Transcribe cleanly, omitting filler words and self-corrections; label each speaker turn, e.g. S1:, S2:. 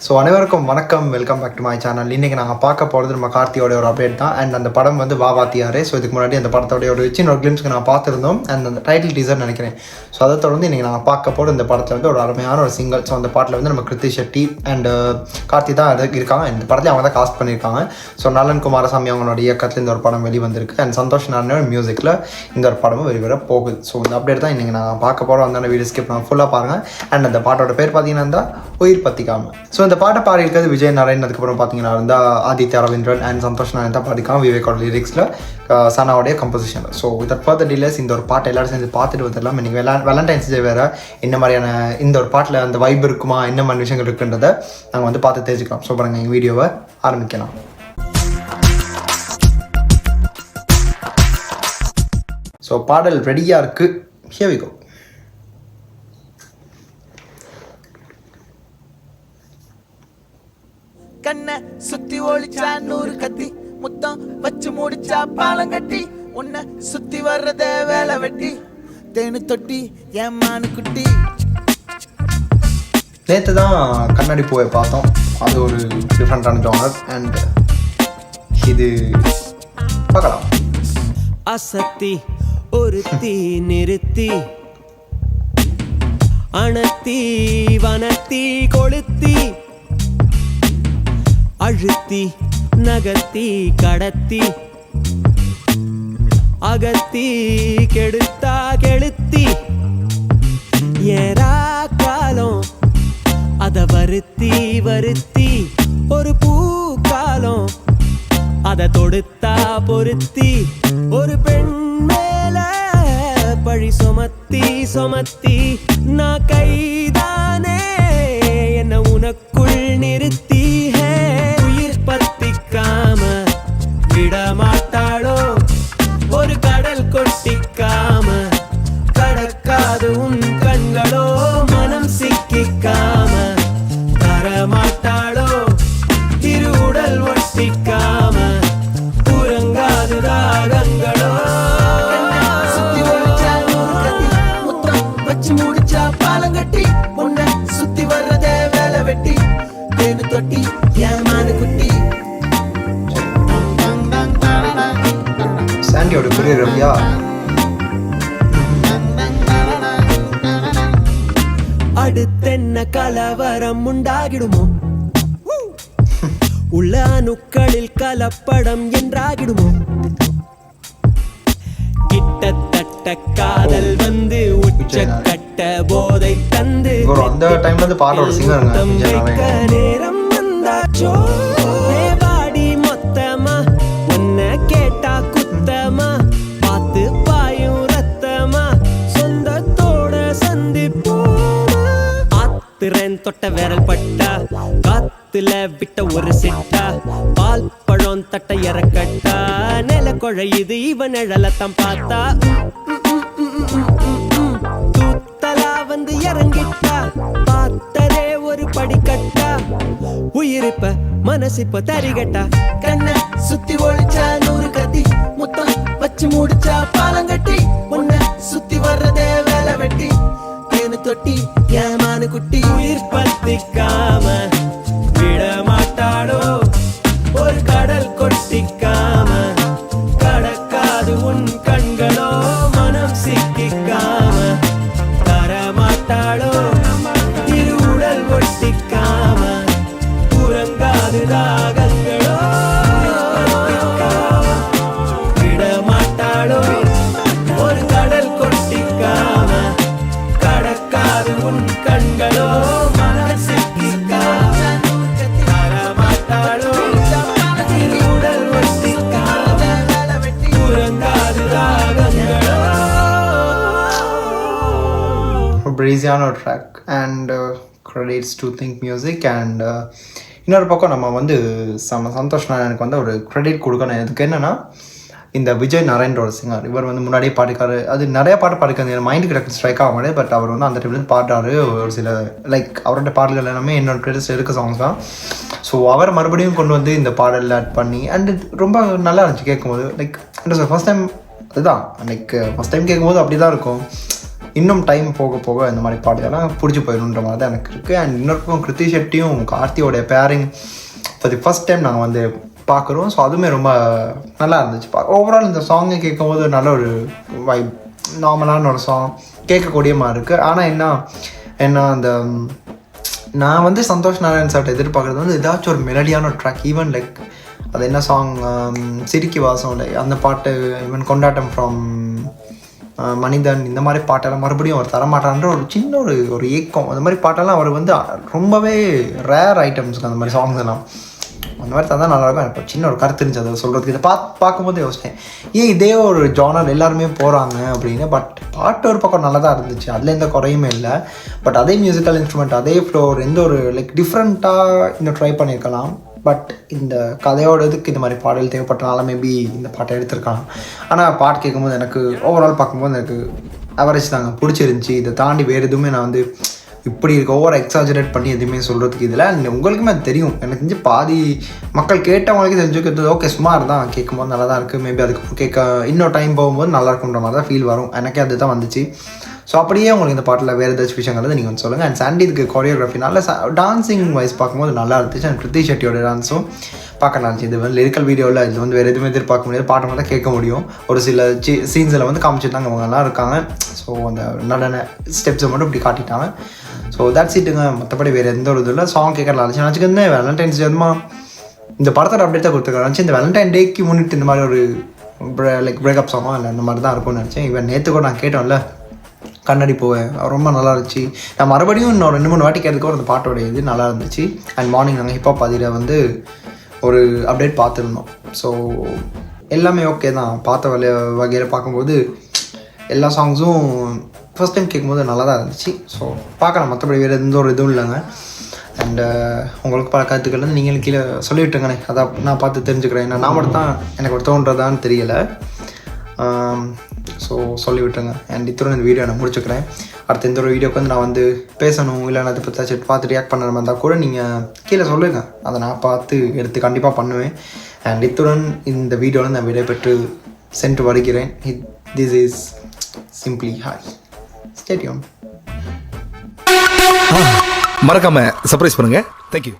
S1: So அனைவருக்கும் வணக்கம், welcome back to my channel. இன்றைக்கி நாங்கள் பார்க்க போகிறது நம்ம கார்த்தியோட ஒரு அப்டேட் தான். அண்ட் அந்த படம் வந்து வா வாத்தியாரே. ஸோ இதுக்கு முன்னாடி அந்த படத்தோடைய ஒரு சின்ன ஒரு கிளிம்ஸ்க்கு நான் பார்த்துருந்தோம். அண்ட் அந்த டைட்டில் டீசர் நினைக்கிறேன். ஸோ அதை தொடர்ந்து இன்றைக்கி நாங்கள் பார்க்க போகிற இந்த படத்தில் வந்து ஒரு அருமையான ஒரு சிங்கிள். ஸோ அந்த பாட்டில் வந்து நம்ம கிருத்தி ஷெட்டி அண்ட் கார்த்தி தான் இருக்காங்க. இந்த படத்தில் அவங்க தான் காஸ்ட் பண்ணியிருக்காங்க. ஸோ நலன் குமாரசாமி அவங்களோட இயக்கத்தில் இந்த ஒரு படம் வெளிவந்திருக்கு. அண்ட் சந்தோஷ் நாராயணோட மியூசிக்கில் இந்த ஒரு படமும் வெளிவர போகுது. ஸோ இந்த அப்டேட் தான் இன்றைக்கி நான் பார்க்க போகிறோம். அந்த வீடியோ ஸ்கிப் நான் ஃபுல்லாக பாருங்கள். அண்ட் அந்த பாட்டோட பேர் பார்த்தீங்கன்னா உயிர் பத்திக்காமல். ஸோ இந்த பாட்டை பாடியிருக்கிறது விஜய் நாராயண். அதுக்கப்புறம் பார்த்தீங்கன்னா இருந்தால் ஆதித்யா ரவீந்திரன் அண்ட் சந்தோஷ் நாராயண் தான் பாடிக்காம விவேக்கோட லிரிக்ஸில் சனாவுடைய composition. So with further delays இந்த ஒரு பாட்டை எல்லாரும் சேர்ந்து பார்த்துட்டு வந்துடலாம். இன்றைக்கி வேலண்டைன்ஸ் டே வேறு. என்ன மாதிரியான இந்த ஒரு பாட்டில் அந்த வைப் இருக்குமா, என்ன மாதிரி விஷயங்கள் இருக்குன்றதை நாங்கள் வந்து பார்த்து தெரிஞ்சுக்கலாம். ஸோ பாருங்கள், எங்கள் வீடியோவை ஆரம்பிக்கலாம். ஸோ பாடல் ரெடியாக இருக்குது. Here we go.
S2: கண்ண சுத்தி ஒளிச்சா 100 கத்தி, முத்தம் வச்சு முடிச்சா பாலம் கட்டி, உன்னை சுத்தி வர்றத வேலை வெட்டி, தேனு தொட்டி ஏமானு குட்டி.
S1: நேற்று தான் கண்ணாடி பூவை பார்த்தோம். அது ஒரு டிஃப்ரெண்ட்டான ஜானர். அண்ட் இது பார்க்கலாம்.
S3: அசத்தி ஒருத்தி நிறுத்தி அணத்தி வனத்தி கொளுத்தி அழுத்தி நகர்த்தி கடத்தி அகத்தி கெடுத்தா கெளுத்தி ஏரா காலம் அத வருத்தி வருத்தி ஒரு பூக்காலம் அத தொடுத்தா பொருத்தி ஒரு பெண் மேல பழி சுமத்தி சுமத்தி நான் கைதானே என்ன உனக்குள் நிறுத்தி உயிர் பத்திக்காம விடமாட்டாளோ ஒரு கடல் கொட்டிக்காம கடக்காது உன் கண்களோ மனம் சிக்கிக்காம தரமாட்டாளோ திருவுடல் ஒட்டிக்காம உறங்காது ராகங்களோ.
S2: சுத்தி ஒளிச்சா 100 கத்தி, முத்தம் வச்சு முடிச்சா பாலம் கட்டி, உன்னை சுத்தி வர்றத வேலை வெட்டி, தேனு தொட்டி ஏமானு குட்டி.
S1: சாண்டியோட கொரியோகிராஃபியா
S3: அடுத்தென்ன கலவரம் உண்டாகிடுமோ, உள்ள அணுக்களில் கலப்படம் என்றாகிடுமோ, கிட்டத்தட்ட காதல் வந்து உச்சக்கட்ட போதை தந்து
S1: அந்த டைம்ல வந்து பாட்டோட சிங்கர்
S3: நேரம் வந்தாச்சோ. வாடி மொத்தமா உன்னை கேட்டா குத்தமா, பார்த்து பாயும் ரத்தமா சொந்தத்தோட சந்திப்போமா. ஆத்திரன் தொட்ட விரல் பட்டா காத்துல விட்ட ஒரு சிட்டா, பால் பழம் தட்ட இறக்கட்டா நில குழையுது இவன் நிழலத்தான் பார்த்தா. தூத்தலா வந்து இறங்கிட்டா பார்த்தரே ஒரு படிக்கட்டா, உயிரிப்ப மனசிப்ப தரிகட்டா.
S2: கண்ண சுத்தி ஒளிச்சா 100 கத்தி, முத்தம் வச்சு முடிச்சா பாலம் கட்டி, உன்னை சுத்தி வர்றதே வேலை வெட்டி, தேனு தொட்டி ஏமானு குட்டி.
S3: உயிர் பத்திக்காம விடமாட்டாளோ ஒரு கடல் கொட்டிக்காம கடக்காது உன் கண்களோ மனம் சிக்கிக்காம தரமாட்டாளோ திருவுடல் ஒட்டிக்காம உறங்காது ராகங்களோ. விடமாட்டாளோ ஒரு கடல் கொட்டிக்காம கடக்காது உன் கண்களோ மனம் சிக்கிக்காம தரமாட்டாளோ திருவுடல் ஒட்டிக்காம உறங்காது ராகங்களோ.
S1: பிரீஸியான ஒரு track. And credits to Think Music. And இன்னொரு பக்கம் நம்ம வந்து சந்தோஷ் நாராயணுக்கு வந்து ஒரு கிரெடிட் கொடுக்கணும். இதுக்கு என்னென்னா, இந்த விஜய் நாராயணோட சிங்கர் இவர் வந்து முன்னாடியே பாடிக்காரு. அது நிறைய பாட்டு பாடிக்காரு, என் மைண்டுக்கு டக்கு ஸ்ட்ரைக் ஆக மாட்டேது. பட் அவர் வந்து அந்த டைம்லேருந்து பாடுறாரு. ஒரு சில லைக் அவரோட பாடல்கள் எல்லாமே என்னோட பிளேலிஸ்ட் இருக்க சாங்ஸ் தான். ஸோ அவர் மறுபடியும் கொண்டு வந்து இந்த பாடலில் ஆட் பண்ணி அண்ட் ரொம்ப நல்லா இருந்துச்சு கேட்கும்போது. லைக் ஃபர்ஸ்ட் டைம் அதுதான் லைக் ஃபஸ்ட் டைம் கேட்கும்போது அப்படி தான் இருக்கும். இன்னும் டைம் போக போக இந்த மாதிரி பாட்டுகள்லாம் பிடிச்சி போயிடுன்ற மாதிரி தான் எனக்கு இருக்குது. அண்ட் இன்னொருக்கும் கிருத்தி ஷெட்டியும் கார்த்தியோடைய pairing for the first time நாங்கள் வந்து பார்க்குறோம். ஸோ அதுவுமே ரொம்ப நல்லா இருந்துச்சு. ஓவரால் இந்த சாங்கை கேட்கும்போது நல்ல ஒரு வைப், நார்மலான ஒரு சாங் கேட்கக்கூடிய மாதிரி இருக்குது. ஆனால் என்ன அந்த நான் வந்து சந்தோஷ் நாராயண் சார்ட்ட எதிர்பார்க்குறது வந்து ஏதாச்சும் ஒரு மெலடியான ஒரு ட்ராக், ஈவன் லைக் அது என்ன சாங், சிரிக்கி வாசம் இல்லை அந்த பாட்டு, ஈவன் கொண்டாட்டம் ஃப்ரம் மனிதன், இந்த மாதிரி பாட்டெல்லாம் மறுபடியும் அவர் தரமாட்டான்ற ஒரு சின்ன ஒரு ஏக்கம். அந்த மாதிரி பாட்டெல்லாம் அவர் வந்து ரொம்பவே ரேர் ஐட்டம்ஸுக்கு அந்த மாதிரி சாங்ஸ் எல்லாம் அந்த மாதிரி தான் நல்லாயிருக்கும். எனக்கு சின்ன ஒரு கருத்து இருந்துச்சு அதை சொல்கிறதுக்கு. இதை பார்க்கும்போது யோசிச்சேன், ஏன் இதே ஒரு ஜானர் எல்லாருமே போகிறாங்க அப்படின்னு. பட் பாட்டு ஒரு பக்கம் நல்லா தான் இருந்துச்சு, அதில் எந்த குறையுமே இல்லை. பட் அதே மியூசிக்கல் இன்ஸ்ட்ருமெண்ட், அதே ஃப்ளோர், எந்த ஒரு லைக் டிஃப்ரெண்ட்டாக இன்னும் ட்ரை பண்ணியிருக்கலாம். பட் இந்த கதையோட இதுக்கு இந்த மாதிரி பாடல் தேவைப்பட்டனால மேபி இந்த பாட்டை எடுத்திருக்கலாம். ஆனால் பாட்டு கேட்கும்போது எனக்கு ஓவரால் பார்க்கும்போது எனக்கு அவரேஜ் தாங்க பிடிச்சிருந்துச்சி. இதை தாண்டி வேறு எதுவுமே நான் வந்து இப்படி இருக்க ஓவர் எக்ஸாஜரேட் பண்ணி எதுவுமே சொல்கிறதுக்கு இதில் உங்களுக்குமே அது தெரியும். எனக்கு தெரிஞ்சு பாதி மக்கள் கேட்டவங்களுக்கு தெரிஞ்சுக்கிறது ஓகே சுமார் தான், கேட்கும்போது நல்லா தான் இருக்குது. மேபி அதுக்கு இன்னொரு டைம் போகும்போது நல்லா இருக்குன்ற மாதிரி தான் ஃபீல் வரும். எனக்கே அது தான் வந்துச்சு. ஸோ அப்படியே உங்களுக்கு இந்த பாட்டில் வேறு ஏதாச்சும் விஷயங்கிறது நீங்கள் வந்து சொல்லுங்கள். அண்ட் சாண்டி இதுக்கு கொரியோகிராஃபி நல்ல டான்ஸிங் வைஸ் பார்க்கும்போது நல்லா இருந்துச்சு. அண்ட் கிருத்தி ஷெட்டியோட டான்ஸும் பார்க்க நல்லா இருந்துச்சு. இது வந்து லிரிக்கல் வீடியோவில் இது வந்து வேறு எதுவுமே எதிர்பார்க்க முடியாது, பாட்டு மட்டும் தான் கேட்க முடியும். ஒரு சில சீன்ஸில் வந்து காமிச்சிட்டாங்க, அவங்க நல்லா இருக்காங்க. ஸோ அந்த நடன ஸ்டெப்ஸை மட்டும் இப்படி காட்டிட்டாங்க. So that's இட்டுங்க. மற்றபடி வேறு எந்த ஒரு இதில் சாங் கேட்க நல்லா இருந்துச்சு. நினச்சிக்கிருந்து வேலண்டைன்ஸ் டே இந்த படத்தோட அப்டேட் தான் கொடுத்துருக்காங்க. இந்த வேலண்டைன் டேக்கு முன்னிட்டு இந்த மாதிரி ஒரு லைக் பிரேக்கப் சாங்கோ இல்லை இந்த மாதிரி தான் இருக்கும்னு நினச்சேன். இவன் நேற்று கூட நான் கேட்டோம்ல கண்ணாடி போவேன், ரொம்ப நல்லா இருந்துச்சு. நான் மறுபடியும் இன்னும் 2-3 வாட்டி கேட்டதுக்கு அந்த பாட்டோட இது நல்லா இருந்துச்சு. அண்ட் மார்னிங் நாங்கள் ஹிப்ஹாப் அதில் வந்து ஒரு அப்டேட் பார்த்துருந்தோம். ஸோ எல்லாமே ஓகே தான். பார்த்த வகையில் பார்க்கும்போது எல்லா சாங்ஸும் ஃபஸ்ட் டைம் கேட்கும்போது நல்லா தான் இருந்துச்சு. ஸோ பார்க்கலாம், மற்றபடி வேறு எந்த ஒரு இதுவும் இல்லைங்க. அண்டு உங்களுக்கு பல கருத்துக்கள் வந்து நீங்களும் கீழே சொல்லிவிட்டுங்கண்ணே, அதான் நான் பார்த்து தெரிஞ்சுக்கிறேன். ஏன்னா நான் மட்டும் தான் எனக்கு ஒரு தோன்றதான்னு தெரியலை. ஸோ சொல்லிவிட்டுருங்க. அண்ட் இத்தோட இந்த வீடியோ நான் முடிச்சுக்கிறேன். அடுத்த இந்த ஒரு வீடியோக்கு வந்து நான் வந்து பேசணும் இல்லை நான் அதை பற்றி பார்த்து ரியாக்ட் பண்ணுற மாதிரி இருந்தால் கூட நீங்கள் கீழே சொல்லுங்கள், அதை நான் பார்த்து எடுத்து கண்டிப்பாக பண்ணுவேன். அண்ட் இத்துடன் இந்த வீடியோவில் நான் விடைபெற்று சென்று வருகிறேன். This is simply hi, stay tune.
S4: மறக்காம சர்ப்ரைஸ் பண்ணுங்க. தேங்க்யூ.